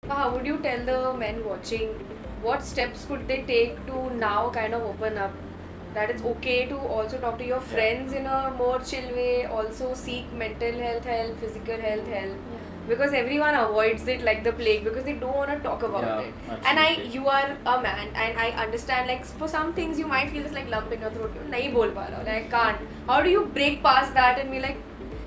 How would you tell the men watching what steps could they take to now kind of open up? That it's okay to also talk to your Yeah. friends in a more chill way, also seek mental health help, physical health help. Because everyone avoids it like the plague because they don't want to talk about Yeah, it. And absolutely. you are a man, and I understand like for some things you might feel this like lump in your throat. You nahi bol pa raha, like I can't. How do you break past that and be like,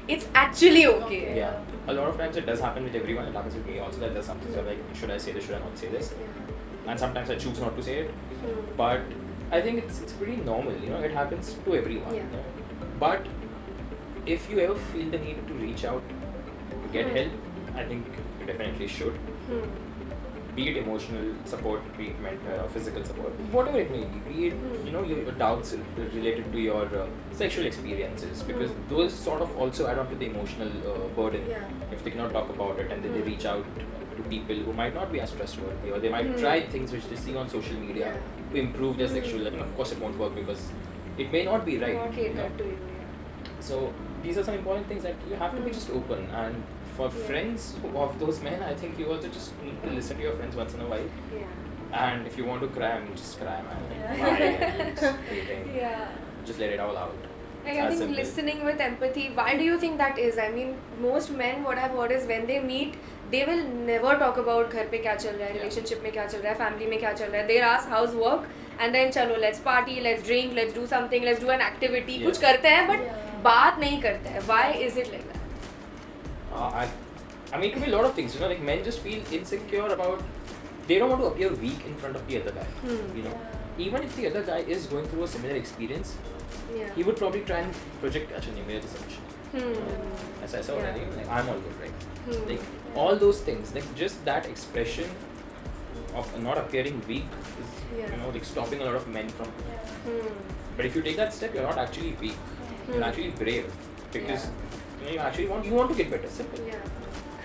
it's actually okay? Yeah. A lot of times it does happen with everyone. It happens with me also that there's something so like, should I say this, should I not say this? And sometimes I choose not to say it. But I think it's pretty normal, it happens to everyone. Yeah. But if you ever feel the need to reach out to get help, I think you definitely should. Be it emotional support, be it mental, physical support, whatever it may be it your doubts related to your sexual experiences, because those sort of also add on to the emotional burden. Yeah. If they cannot talk about it and then they reach out to people who might not be as trustworthy, or they might try things which they see on social media to improve their sexual life, and of course it won't work because it may not be right. Not catered to you, So these are some important things that you have to be just open. And for friends of those men, I think you also just need to listen to your friends once in a while. yeah. And if you want to cry, I mean, just cry, man. Yeah. Yeah. Just let it all out. Like, It's I as think simple. listening with empathy, why do you think that is? I mean, most men, what I've heard is when they meet, they will never talk about घर पे क्या चल रहा है, Yeah. relationship में क्या चल रहा है, family में क्या चल रहा है. They'll ask how's work, and then चलो let's party, let's drink, let's do something, let's do an activity. Yeah. कुछ करते हैं, but बात नहीं करते हैं. Why is it like that? I mean, it could be a lot of things. Like men just feel insecure about. They don't want to appear weak in front of the other guy. Even if the other guy is going through a similar experience, Yeah. he would probably try and project अच्छा नहीं मेरा तो समझ ऐसा ऐसा हो रहा है like I'm all good, right? Like all those things, like just that expression of not appearing weak is like stopping a lot of men from. But if you take that step, you're not actually weak. You're actually brave because you want to get better. Simple. Yeah.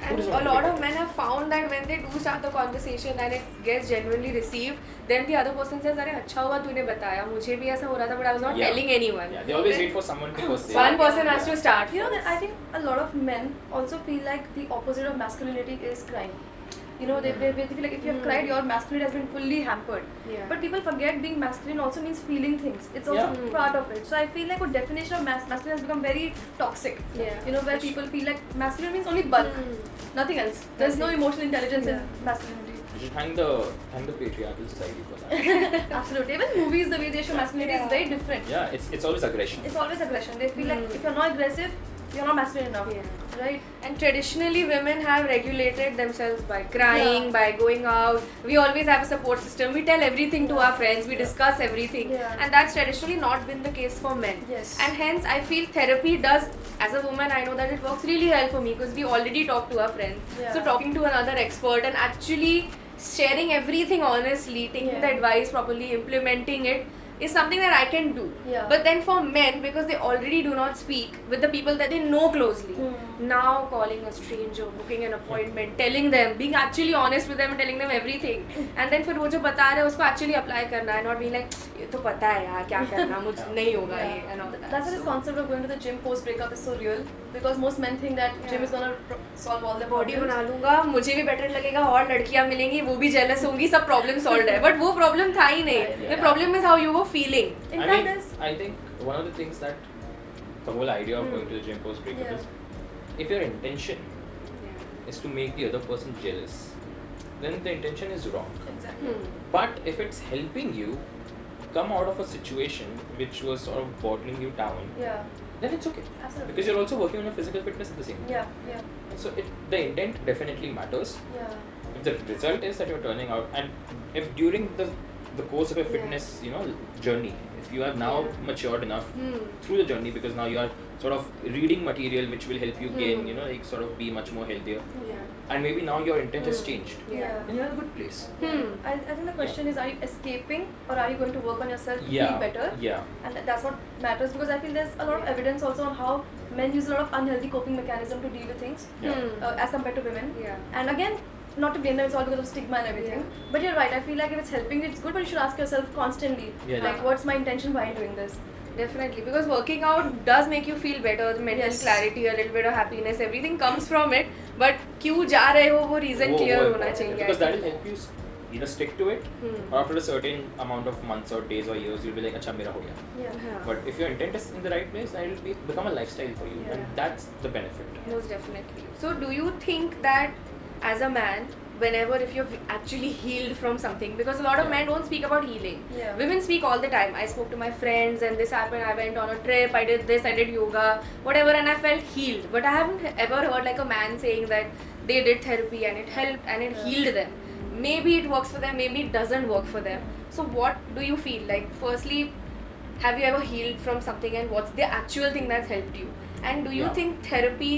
Who And doesn't a want to lot get of men have found that when they do start the conversation and it gets genuinely received, then the other person says, "अरे अच्छा हुआ तूने बताया, मुझे भी ऐसा हो रहा था, but I was not Yeah. telling anyone." Yeah, they always wait for someone to first say. One person has to start. You know, I think a lot of men also feel like the opposite of masculinity is crying. You know, they feel like if you have cried, your masculinity has been fully hampered. Yeah. But people forget being masculine also means feeling things. It's also Yeah. part of it. So I feel like a definition of masculine has become very toxic. Yeah. You know, where people feel like masculine means only bulk, nothing else. There's no emotional intelligence in masculinity. You should thank the patriarchal society for that. Absolutely. Even movies, the way they show masculinity is very different. Yeah, it's always aggression. It's always aggression. They feel like if you're not aggressive, you're not masculine enough. Yeah. Right? And traditionally, women have regulated themselves by crying, by going out. We always have a support system. We tell everything to our friends. We discuss everything. Yeah. And that's traditionally not been the case for men. Yes. And hence, I feel therapy does, as a woman, I know that it works really well for me because we already talk to our friends. Yeah. So talking to another expert and actually sharing everything honestly, taking the advice properly, implementing it, is something that I can do. Yeah. But then for men, because they already do not speak with the people that they know closely, now calling a stranger, booking an appointment, telling them, being actually honest with them and telling them everything, and then फिर वो जो बता रहे हैं उसको actually apply करना है, not being like ये तो पता है यार क्या करना मुझे नहीं होगा ये and all that. That's why this concept of going to the gym post breakup is so real, because most men think that gym is gonna solve all their body problems. बना लूंगा, मुझे भी बेटर लगेगा और लड़कियां मिलेंगी वो भी जेलस होंगी, सब प्रॉब्लम सॉल्व है. बट वो प्रॉब्लम था ही नहीं. Yeah. The problem is how you were feeling. In I fact, mean, I think one of the things that the whole idea of going to the gym post breakup Yeah. is, if your intention is to make the other person jealous, then the intention is wrong. exactly. But if it's helping you come out of a situation which was sort of bottling you down, Yeah. then it's okay. Absolutely. Because you're also working on your physical fitness at the same time. Yeah. Yeah. So the intent definitely matters. Yeah. If the result is that you're turning out, and if during the course of your fitness journey, if you have now matured enough through the journey, because now you are sort of reading material which will help you gain like sort of be much more healthier, and maybe now your intent has changed, Yeah. then you're in a good place. I think the question is, are you escaping or are you going to work on yourself to Yeah. feel better? Yeah. And that's what matters, because I feel there's a lot of evidence also on how men use a lot of unhealthy coping mechanism to deal with things Yeah. as compared to women. Yeah. And again, not to blame them, it's all because of stigma and everything. But you're right, I feel like if it's helping you, it's good, but you should ask yourself constantly, Yeah. like, what's my intention while doing this? Definitely, because working out does make you feel better. The mental Yes. clarity, a little bit of happiness, everything comes from it. But क्यों जा रहे हो वो reason clear होना important, चाहिए. because that will help you either stick to it, Hmm. or after a certain amount of months or days or years you'll be like अच्छा मेरा हो गया. Yeah. Yeah. But if your intent is in the right place, then it will become a lifestyle for you, Yeah. and that's the benefit. Most definitely. So, do you think that as a man, whenever if you've actually healed from something, because a lot of Yeah. men don't speak about healing. Yeah. Women speak all the time. I spoke to my friends and this happened, I went on a trip, I did this, I did yoga, whatever, and I felt healed. But I haven't ever heard like a man saying that they did therapy and it helped and it Yeah. healed them. Maybe it works for them, maybe it doesn't work for them. So what do you feel? Like, firstly, have you ever healed from something and what's the actual thing that's helped you? And do you Yeah. think therapy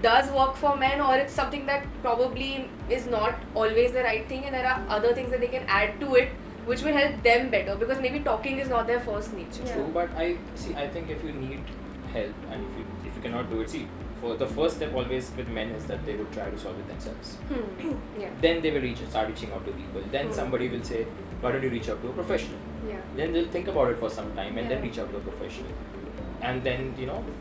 does work for men, or it's something that probably is not always the right thing and there are other things that they can add to it which will help them better, because maybe talking is not their first nature. Yeah. True, but I think if you need help and if you cannot do it, for the first step always with men is that they would try to solve it themselves. Yeah. Then they will start reaching out to people. Then somebody will say, why don't you reach out to a professional? Yeah. Then they'll think about it for some time and then Yeah. reach out to a professional. And then,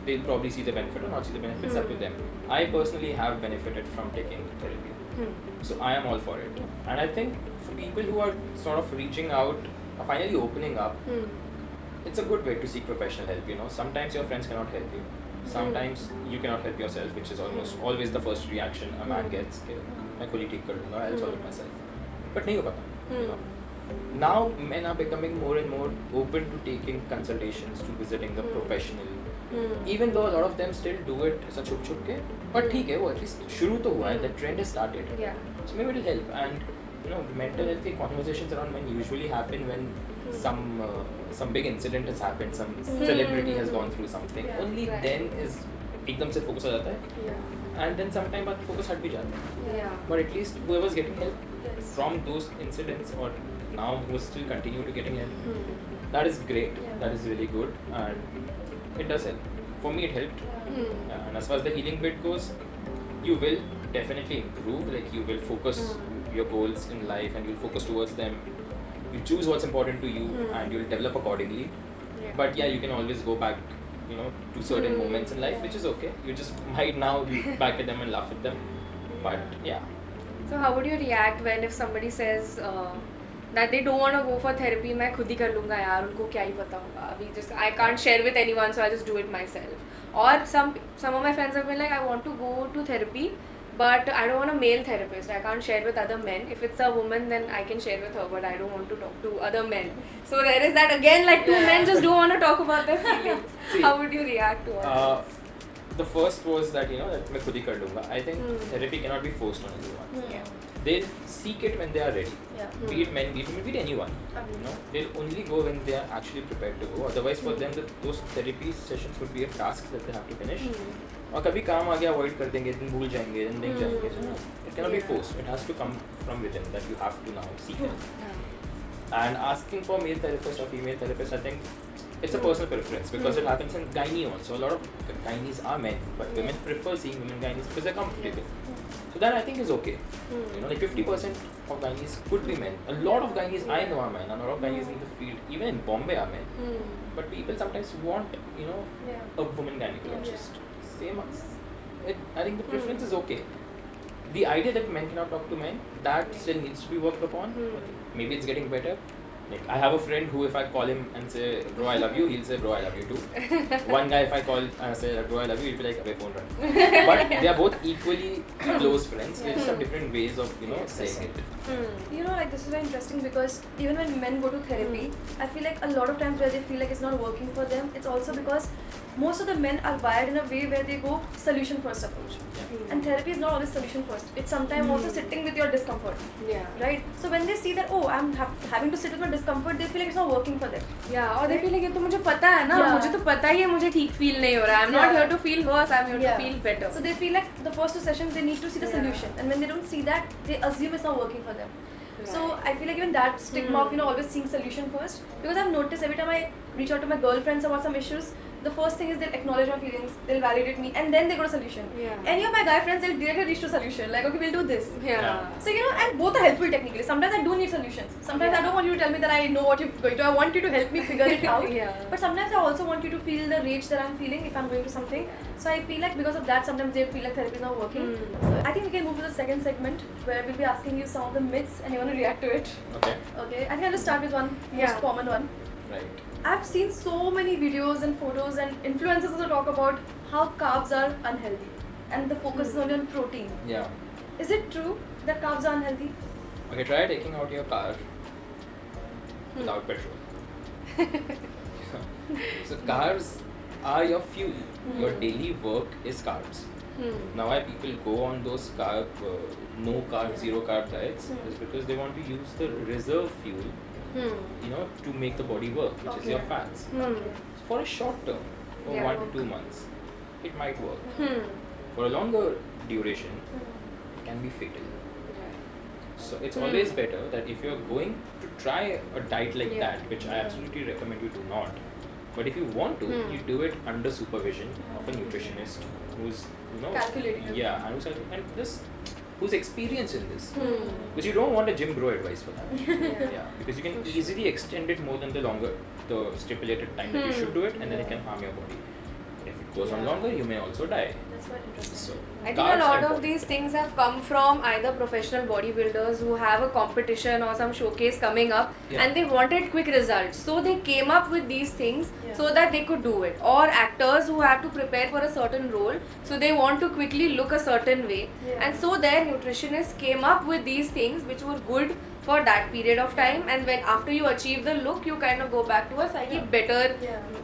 they'll probably see the benefit or not see the benefits, up to them. I personally have benefited from taking therapy. So I am all for it. And I think for people who are sort of reaching out, or finally opening up, it's a good way to seek professional help, Sometimes your friends cannot help you. Sometimes you cannot help yourself, which is almost always the first reaction a man gets. मैं खुद ही ठीक कर लूँगा, I'll solve it myself. But नहीं हो पाता. Now men are becoming more and more open to taking consultations, to visiting the professional. Even though a lot of them still do it ऐसा छुप छुप के, but ठीक है, वो at least शुरू तो हुआ है, the trend has started. Yeah. So maybe it'll help. And mental health conversations around men usually happen when some big incident has happened, some celebrity has gone through something. Yeah, Only right. then is एकदम से focus आ जाता है, Yeah. and then sometime बाद focus हट भी जाता है. Yeah. But at least whoever's getting help Yes. from those incidents, or now who still continue to getting help, that is great. Yeah. That is really good, and it does help. For me, it helped. And as far as the healing bit goes, you will definitely improve. Like, you will focus your goals in life, and you'll focus towards them. You choose what's important to you, and you'll develop accordingly. Yeah. But yeah, you can always go back, to certain moments in life, which is okay. You just might now look back at them and laugh at them. But yeah. So how would you react when if somebody says that they don't want to go for therapy? मैं खुद ही कर लूँगा यार, उनको क्या ही पता होगा अभी, just I can't share with anyone, so I just do it myself. Or some of my friends have been like, I want to go to therapy, but I don't want a male therapist. I can't share with other men. If it's a woman, then I can share with her, but I don't want to talk to other men. So there is that again, like two men just don't want to talk about their feelings. See, How would you react to all this? The first was that that मैं खुद ही कर लूँगा. I think therapy cannot be forced on anyone. Yeah. They'll seek it when they are ready. Yeah. Be it men, be it women, be it anyone. They'll only go when they are actually prepared to go. Otherwise, for them, those therapy sessions would be a task that they have to finish. और कभी काम आ गया avoid कर देंगे, then भूल जाएंगे, then नहीं जाएंगे. So, no, it cannot be Yeah. forced. It has to come from within, that you have to now seek help. Yeah. And asking for male therapist or female therapist, I think it's a personal preference, because it happens in gynae also. A lot of gynaes are men, but women prefer seeing women gynaes because they're comfortable. So that I think is okay. Like 50% of gynaes could be men. A lot of gynaes I know are men. A lot of gynaes in the field, even in Bombay, are men. But people sometimes want, Yeah. a woman gynecologist. Same. I think the preference is okay. The idea that men cannot talk to men, that still needs to be worked upon. Maybe it's getting better. Like, I have a friend who, if I call him and say, bro, I love you, he'll say, bro, I love you too. One guy, if I call and say, bro, I love you, he'll be like, abey phone run. But they are both equally close friends. They just have different ways of, saying it. Like, this is very interesting, because even when men go to therapy, I feel like a lot of times where they feel like it's not working for them, it's also because most of the men are wired in a way where they go solution first approach. And therapy is not always solution first. It's sometimes also sitting with your discomfort. Yeah. Right? So when they see that, oh, I'm having to sit with my discomfort, they feel like it's not working for them. Yeah, और they feel like ये तो मुझे पता है ना, Yeah. मुझे तो पता ही है मुझे ठीक feel नहीं हो रहा. I'm not Yeah. here to feel worse. I'm here Yeah. to feel better. So they feel like the first two sessions they need to see the Yeah. solution, and when they don't see that, they assume it's not working for them. So Right. I feel like even that stigma of always seeing solution first, because I've noticed every time I reach out to my girlfriends about some issues, the first thing is they'll acknowledge my feelings, they'll validate me, and then they go to solution. Yeah. Any of my guy friends, they'll directly reach to solution. Like, okay, we'll do this. Yeah. So, you know, and both are helpful technically. Sometimes I do need solutions. Sometimes I don't want you to tell me that I know what you're going to. I want you to help me figure it out. Yeah. But sometimes I also want you to feel the rage that I'm feeling if I'm going to something. So I feel like because of that, sometimes they feel like therapy is not working. So I think we can move to the second segment where we'll be asking you some of the myths and you want to react to it. Okay. Okay, I think I'll just start with one most Yeah. common one. Right. I've seen so many videos and photos and influencers also talk about how carbs are unhealthy and the focus is only on protein. Yeah. Is it true that carbs are unhealthy? Okay, try taking out your car without petrol. So carbs are your fuel. Your daily work is carbs. Now why people go on those no carb, zero carb diets is because they want to use the reserve fuel, you know, to make the body work, which is your fats. So for a short term, for Yeah. 1 to 2 months, it might work. For a longer duration, it can be fatal. So it's always better that if you're going to try a diet like Yeah. that, which I absolutely recommend you to not, but if you want to, you do it under supervision of a nutritionist who's, you know, Calculating it. yeah, and who's experienced in this. Because you don't want a gym bro advice for that. Yeah, because you can easily extend it more than the stipulated time that you should do it, and then it can harm your body. If it goes on longer, you may also die. That's quite interesting. So I think carbs a lot are of important. these things have come from either professional bodybuilders who have a competition or some showcase coming up Yeah. and they wanted quick results. So they came up with these things Yeah. so that they could do it. Or actors who have to prepare for a certain role, so they want to quickly look a certain way. Yeah. And so their nutritionists came up with these things which were good for that period of time, and when after you achieve the look, you kind of go back to a slightly better,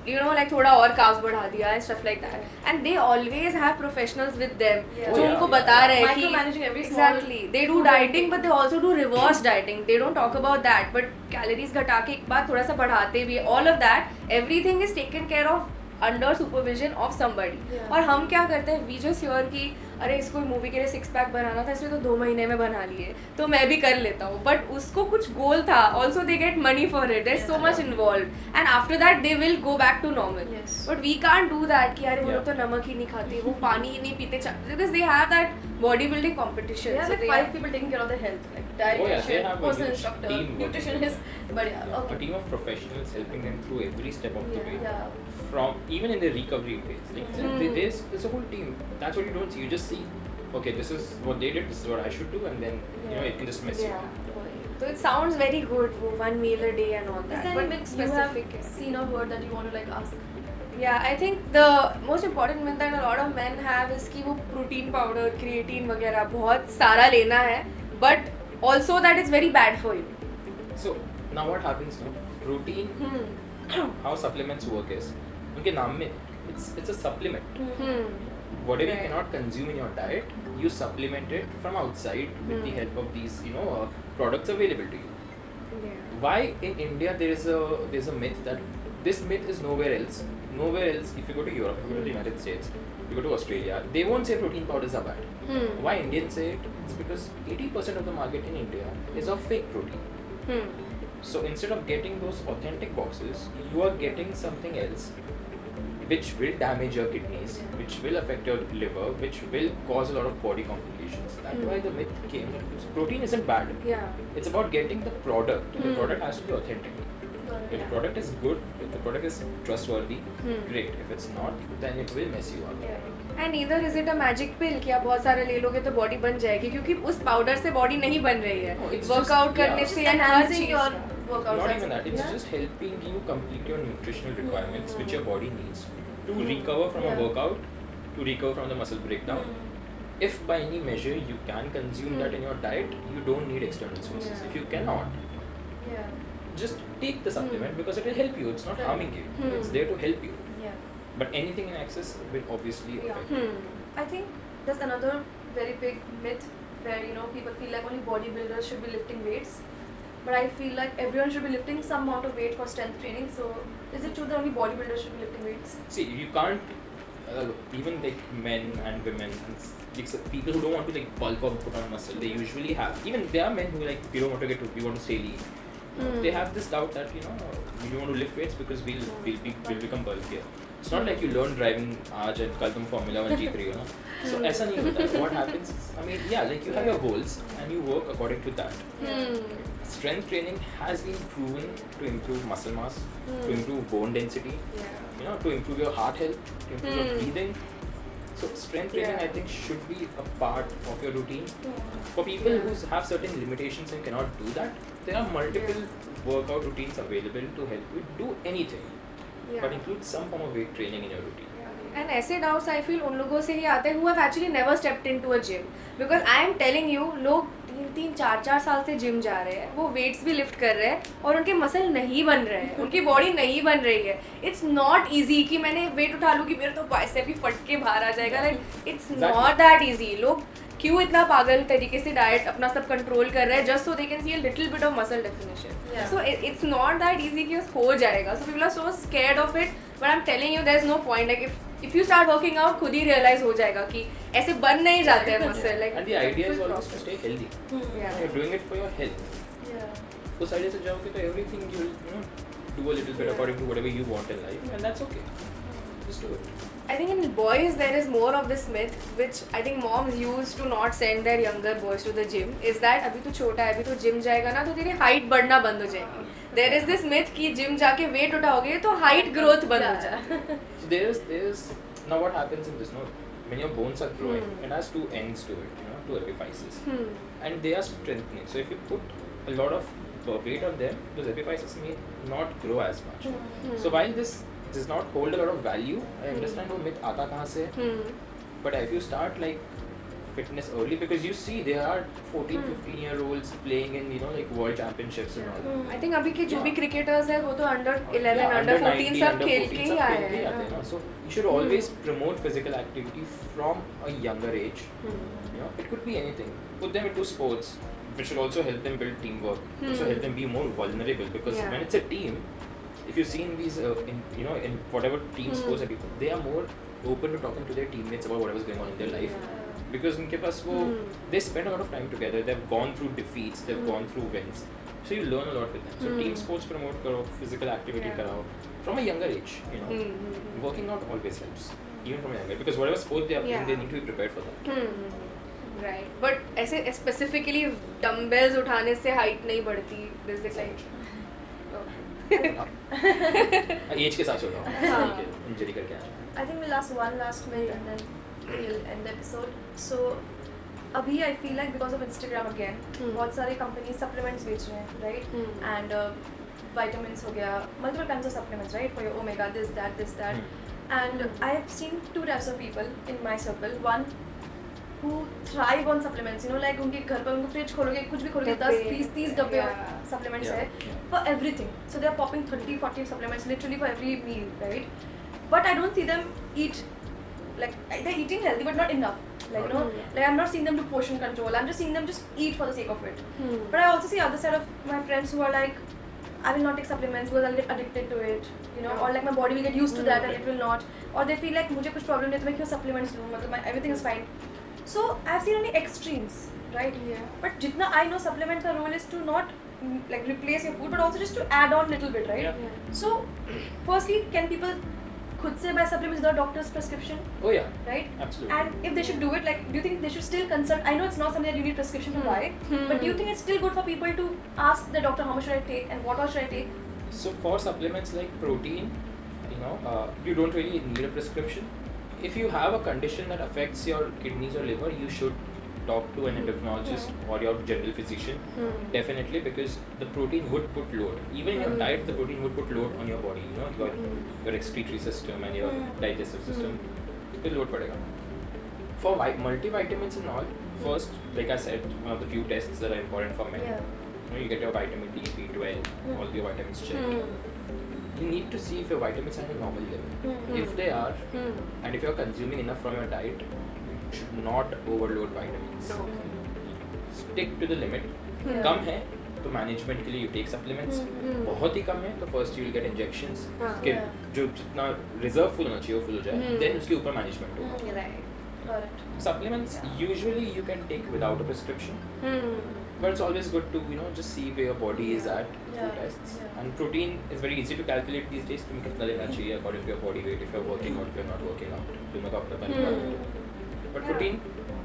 you know, like थोड़ा और carbs बढ़ा दिया and stuff like that. And they always have professionals with them Yeah. जो Oh, उनको yeah. बता रहे हैं कि Micromanaging every small exactly they do dieting but they also do reverse dieting. They don't talk about that, but calories घटा के एक बार थोड़ा सा बढ़ाते भी, all of that, everything is taken care of under supervision of somebody. Yeah. और हम क्या करते हैं, we just hear कि अरे इसको मूवी के लिए 6 पैक बनाना था इसलिए तो 2 महीने में बना लिए, तो मैं भी कर लेता हूँ, बट उसको कुछ गोल था. Also they get money for it, there is so much involve, and after that they will go back to normal. Yes. But we can't do that कि अरे वो Yeah. लोग तो नमक ही नहीं खाते, वो पानी ही नहीं पीते, because they have that body building competition. They have like 5 people taking care of their health, like Oh yeah, they dietitian, have a personal huge instructor, team working nutritionist. But yeah, Yeah, okay. a team of professionals helping them through every step of the way. Yeah. From even in the recovery phase, like there's a whole team. That's what you don't see. You just see, okay, this is what they did, this is what I should do, and then you know it can just mess you up. So it sounds very good, वो 1 meal a day and all Is that, there but any myths you have specific. seen or heard that you want to like ask? Yeah, I think the most important myth that a lot of men have is कि वो protein powder, creatine वगैरह बहुत सारा लेना है, but also that it's very bad for you. So now what happens now? Protein, how supplements work is, उनके नाम में it's a supplement. Whatever you cannot consume in your diet, you supplement it from outside with the help of these, you know, products available to you. Yeah. Why in India there's a myth that this myth is nowhere else. Nowhere else. If you go to Europe, if you go to the United States, if you go to Australia, they won't say protein powders are bad. Why Indians say it? It's because 80% of the market in India is of fake protein. So instead of getting those authentic boxes, you are getting something else which will damage your kidneys, which will affect your liver, which will cause a lot of body complications. That's why the myth came that protein isn't bad. Yeah. It's about getting the product. The product has to be authentic. If the product is good, if the product is trustworthy, great. If it's not, then it will mess you up. And neither is it a magic pill कि आप बहुत सारे ले लोगे तो body बन जाएगी, क्योंकि उस पाउडर से बॉडी नहीं बन रही है. No, it's वर्कआउट just- करने yeah. से Just and हर enhancing चीज. your workout. Not even that. It's just helping you complete your nutritional requirements which your body needs to recover from a workout, to recover from the muscle breakdown. If by any measure you can consume that in your diet, you don't need external sources. Yeah. If you cannot, Yeah. just take the supplement because it will help you. It's not Right. harming you. It's there to help you. Yeah. But anything in excess will obviously Yeah. affect you. I think there's another very big myth where people feel like only bodybuilders should be lifting weights, but I feel like everyone should be lifting some amount of weight for strength training. So is it true that only bodybuilders should be lifting weights? See, you can't even like men and women and like people who don't want to like bulk or put on muscle, they usually have, even there are men who like we don't want to get to, we want to stay lean. They have this doubt that we don't want to lift weights because we'll become bulkier. It's not like you learn driving आज and कल तुम Formula 1 जीत रही हो ना. So ऐसा नहीं होता. What happens is, I mean, yeah, like you have your goals and you work according to that. Strength training has been proven to improve muscle mass, to improve bone density, you know, to improve your heart health, to improve your breathing. So strength training, I think, should be a part of your routine. For people who have certain limitations and cannot do that, there are multiple workout routines available to help you do anything. But include some form of weight training in your routine. And ऐसे doubts I feel उन लोगों से ही आते हैं who have actually never stepped into a gym. Because I am telling you, लोग 3-4 साल से gym जा रहे हैं, वो वेट्स भी लिफ्ट कर रहे हैं और उनके मसल नहीं बन रहे हैं, उनकी बॉडी नहीं बन रही है. इट्स नॉट ईजी कि मैंने वेट उठा लूँ कि मेरा तो बाइसेप ही फट के बाहर आ जाएगा. Like it's not that easy. लोग क्यों इतना पागल तरीके से डाइट अपना सब कंट्रोल कर रहे हैं just so they can see a little bit of muscle definition. So it's not that easy कि हो जाएगा. So people are so scared of it. But I am telling you there is no point. Like if you start working out खुद ही realize हो जाएगा कि ऐसे बन नहीं जाते हैं muscle. Like and the idea is always to stay healthy. You're doing it for your health. उस idea से जाओगे तो everything you know do a little bit according to whatever you want in life, and that's okay. Just do it. I think in boys there is more of this myth which I think moms use to not send their younger boys to the gym is that अभी तो छोटा है, अभी तो gym जाएगा ना तो तेरी हाइट बढ़ना बंद हो जाएगी. There is this myth कि जिम जाके वेट उठाओगे तो हाइट ग्रोथ बंद हो जाएगा. So there's now what happens in this, no, when your bones are growing, it has two ends to it, you know, two epiphyses, and they are strengthening. So if you put a lot of weight on them, those epiphyses may not grow as much. So while this does not hold a lot of value, I understand वो myth आता कहाँ से है. But if you start like fitness early, because you see there are 14-15-year-olds playing in, you know, like world championships and all. I think अभी के जो भी cricketers हैं वो तो under 11, under 14 सब खेल के ही आए हैं. So you should always promote physical activity from a younger age. You know, it could be anything. Put them into sports, which will also help them build teamwork. Also help them be more vulnerable, because when it's a team, if you've seen these, in whatever team sports and people, they are more open to talking to their teammates about whatever's going on in their life. Because उनके पास वो they spend a lot of time together. They've gone through defeats, they've gone through wins, so you learn a lot with them. So team sports promote करो, physical activity कराओ from a younger age. You know, working out always helps, even from a younger, because whatever sport they are playing, they need to be prepared for that. Right. But ऐसे specifically dumbbells उठाने से height नहीं बढ़ती. This is like as के साथ चल रहा हूँ. इंजरी करके आया. I think we'll ask one last minute and then we'll end the episode. So अभी I feel like because of Instagram again, बहुत सारे companies supplements बेच रहे हैं, right? And vitamins हो गया, multiple kinds of supplements, right? For your omega, this, that. And I've seen two types of people in my circle. One who thrive on supplements, you know, like उनके घर पर उनको fridge खोलोगे कुछ भी खोलोगे 10-20-30 डब्बे of supplements है for everything. So they are popping 30-40 supplements literally for every meal, right? But I don't see them eat, like they're eating healthy but not enough. Like, you know, like I'm not seeing them do portion control. I'm just seeing them just eat for the sake of it. But I also see other side of my friends who are like, I will not take supplements because I'll get addicted to it, you know, or like my body will get used to that and it will not. Or they feel like मुझे कुछ problem नहीं है तो मैं क्यों supplements लूँ, मतलब everything is fine. So I've seen only extremes, right? But जितना I know, supplement का role is to not like replace your food, but also just to add on little bit, right? So firstly, can people खुद से buy supplements without doctor's prescription? Oh yeah. Right? Absolutely. And if they should do it, like, do you think they should still consult? I know it's not something that you need prescription to buy, but do you think it's still good for people to ask the doctor how much should I take and what all should I take? So for supplements like protein, you know, you don't really need a prescription. If you have a condition that affects your kidneys or liver, you should talk to an endocrinologist or your general physician, definitely, because the protein would put load. Even in your diet, the protein would put load on your body, you know, your excretory system and your digestive system. It will load padega. For multivitamins and all, first, like I said, one of the few tests that are important for men. You know, you get your vitamin D, B12, all your vitamins checked. You need to see if your vitamins are at a normal level. If they are, and if you are consuming enough from your diet, you should not overload vitamins. Stick to the limit. कम है तो management के लिए you take supplements. बहुत ही कम है तो first you will get injections. जो जितना reserve full होना चाहिए वो full हो जाए. Then उसके ऊपर मैनेजमेंट होगा. Right. Got it. supplements usually you can take without a prescription. But it's always good to just see where your body is at through tests. And protein is very easy to calculate these days. तुम्हें कितना लेना चाहिए according to your body weight, if you're working out, if you're not working out. तुम्हें तो अपना पता नहीं. But protein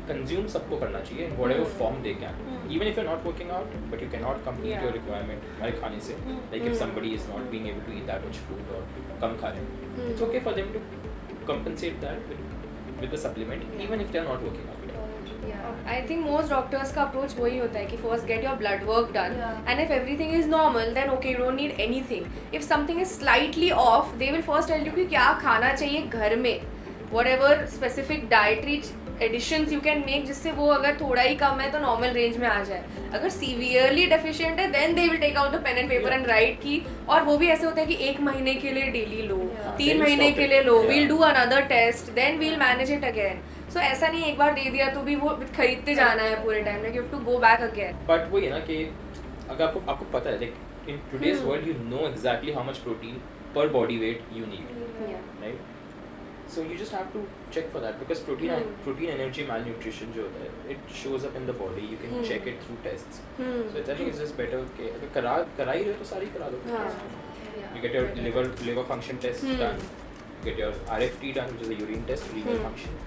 consume सबको करना चाहिए in whatever form they can. Even if you're not working out, but you cannot complete your requirement हमारे खाने से. Like if somebody is not being able to eat that much food or कम खा रहे हैं, it's okay for them to compensate that with the supplement, even if they're not working out. I think most doctors का approach वही होता है कि first get your blood work done, and if everything is normal then okay, you don't need anything. If something is slightly off, they will first tell you कि क्या खाना चाहिए घर में, whatever specific dietary additions you can make जिससे वो अगर थोड़ा ही कम है तो normal range में आ जाए. अगर severely deficient है then they will take out the pen and paper and write कि, और वो भी ऐसे होता है कि 1 महीने के लिए daily लो, 3 महीने के लिए लो, we'll do another test, then we'll manage it again. So ऐसा नहीं एक बार दे दिया तो भी वो खरीदते जाना है पूरे टाइम में, you have to go back again. But वही है ना कि अगर आपको पता है, like in today's world you know exactly how much protein per body weight you need, right? So you just have to check for that because protein energy malnutrition जो होता है, it shows up in the body. You can check it through tests. So I think it's just better कि अगर करा ही रहे तो सारी करा दो. You get your liver function test done, get your RFT done, which is a urine test, renal function.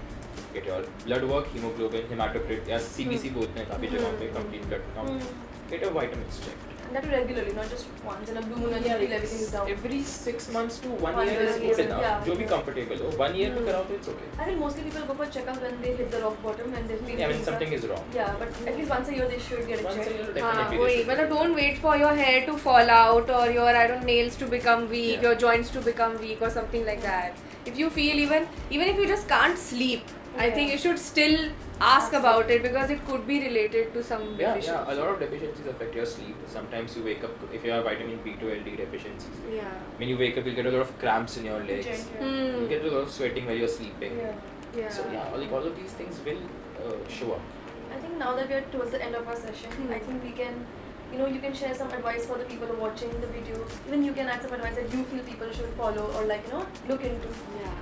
Get your blood work, hemoglobin, hematocrit, या CBC बोलते हैं काफी जगहों पे, complete blood count. Get your vitamins checked. And that regularly, not just once in a blue moon and you feel everything is down. Every 6 months to 1 year is good enough. जो भी comfortable हो, 1 year में कराओ तो it's okay. I think mostly people go for checkup when they hit the rock bottom and they feel. Yeah, when something is wrong. Yeah, but at least once a year they should get it Once a checked. year definitely. वही मतलब don't wait for your hair to fall out or your nails to become weak, your joints to become weak or something like that. If you feel even if you just can't sleep, I think you should still ask about it because it could be related to some deficiency. Yeah, a lot of deficiencies affect your sleep. Sometimes you wake up if you have vitamin B12 D deficiencies. Yeah. When you wake up, you'll get a lot of cramps in your legs. You get a lot of sweating while you're sleeping. Yeah. So like all of these things will show up. I think now that we are towards the end of our session, I think we can, you can share some advice for the people who are watching the video. Even you can add some advice that you feel people should follow or look into. Yeah.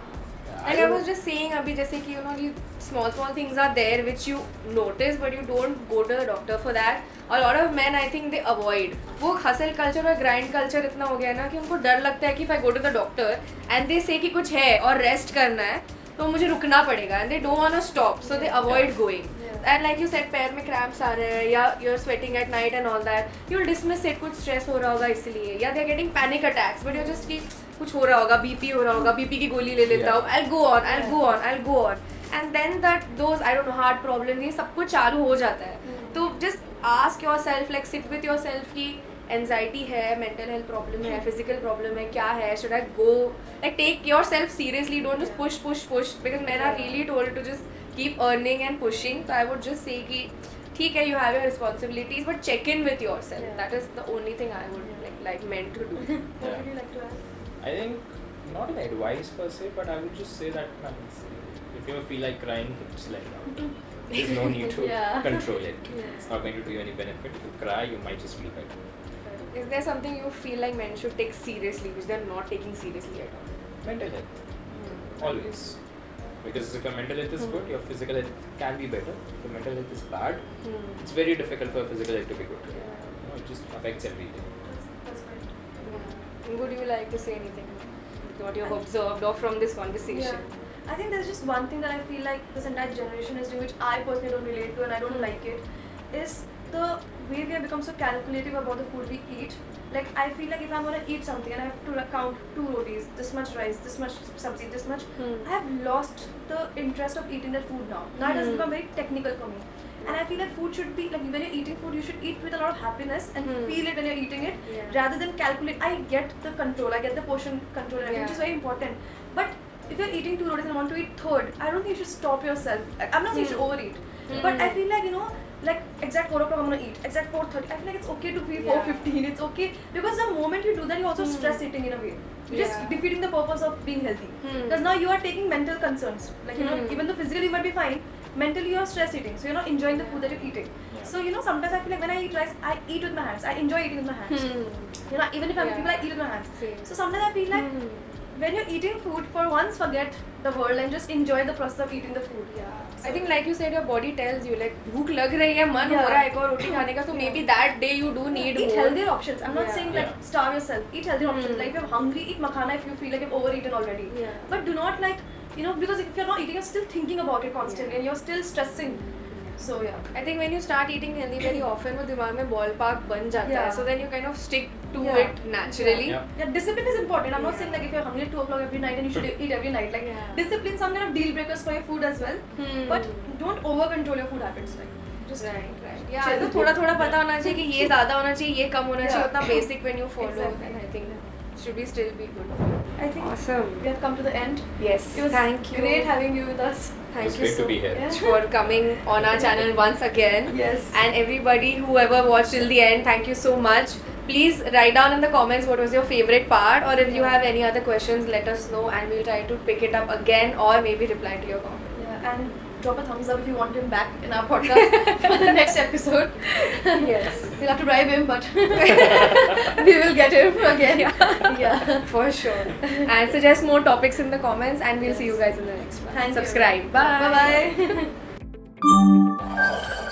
Like I was just saying अभी जैसे कि these small things are there which you notice but you don't go to the doctor for that. A lot of men I think they avoid. वो hustle culture और grind culture इतना हो गया है ना कि उनको डर लगता है कि if I go to the doctor and they say कि कुछ है और rest करना है तो मुझे रुकना पड़ेगा and they don't want to stop so they avoid going. And like you said पैर में cramps आ रहे हैं या you're sweating at night and all that, you'll dismiss it, कुछ stress हो रहा होगा इसलिए, या they're getting panic attacks but you're just कि कुछ हो रहा होगा, BP हो रहा होगा, BP की गोली ले लेता हूँ, I'll go on and then those I don't know heart problems ये सब कुछ चालू हो जाता है. तो just ask yourself, like sit with yourself कि anxiety है, mental health problem है, physical problem है, क्या है, should I go, like take yourself seriously, don't just push because men are really told to just keep earning and pushing. So I would just say कि ठीक है, you have your responsibilities but check in with yourself. That is the only thing I would like men to do. What would you like to add? I think not an advice per se, but I would just say that if you feel like crying, just let it out. There's no need to control it. It's not going to do you any benefit. If you cry, you might just feel better. Is there something you feel like men should take seriously which they're not taking seriously at all? Mental health. Always. Because if your mental health is good, your physical health can be better. If your mental health is bad, it's very difficult for your physical health to be good. It just affects everything. That's great. Yeah. Would you like to say anything? What you have observed or from this conversation? I think there's just one thing that I feel like this entire generation is doing, which I personally don't relate to and I don't like it, is the way we have become so calculative about the food we eat. Like I feel like if I'm gonna eat something and I have to count 2 rotis, this much rice, this much sabzi, this much, I have lost the interest of eating that food now. Now it has become very technical for me. And I feel like food should be, like when you're eating food, you should eat with a lot of happiness and feel it when you're eating it, rather than calculate. I get the control, I get the portion control, which is very important. But if you're eating 2 rotis and want to eat third, I don't think you should stop yourself. I'm not saying you should overeat, but I feel like, like exact 4 o'clock I'm gonna eat, exact 4:30. I feel like it's okay to feel 4:15. It's okay because the moment you do that, you're also stress eating in a way. You're just defeating the purpose of being healthy. Because now you are taking mental concerns. Like even though physically you might be fine, mentally you are stress eating. So you're not enjoying the food that you're eating. So sometimes I feel like when I eat rice, I eat with my hands. I enjoy eating with my hands. Even if I'm with people, I eat with my hands. So sometimes I feel like when you're eating food, for once forget the world and just enjoy the process of eating the food. Yeah. So, I think like you said, your body tells you like भूख लग रही है, मन हो रहा है एक और रोटी खाने का, so maybe that day you do need eat more. healthier options. I'm not Yeah. saying like Yeah. starve yourself. Eat healthier options. Like if you're hungry, eat makhana if you feel like you've overeaten already. Yeah. But do not like, you know, because if you're not eating, you're still thinking about it constantly and you're still stressing. So yeah. I think when you start eating healthy very often, वो दिमाग में ballpark बन जाता है, Yeah. so then you kind of stick to Yeah. it naturally. Yeah. Yeah, discipline is important. I'm not Yeah. saying like if you're hungry at 2 o'clock every night and you should eat every night. Like Yeah. discipline, some kind of deal breakers for your food as well. But don't over control your food habits. Like just Right, right. Yeah, chill. तो थोड़ा थोड़ा पता होना चाहिए कि ये ज़्यादा होना चाहिए, ये कम होना चाहिए, Yeah. उतना basic when you follow, Exactly. then I think should be still be good. I think Awesome. we have come to the end. Yes. It was Thank you. great having you with us. Thank It's you great so to be here. Yeah. much for coming on our channel once again. Yes. And everybody whoever watched till the end, thank you so much. Please write down in the comments what was your favorite part, or if you have any other questions, let us know and we'll try to pick it up again or maybe reply to your comment. Yeah, and drop a thumbs up if you want him back in our podcast for the next episode. Yes. We'll have to bribe him, but we will get him again. Yeah. For sure. And suggest more topics in the comments and we'll see you guys in the next one. Thank you. Subscribe. Bye. Bye bye.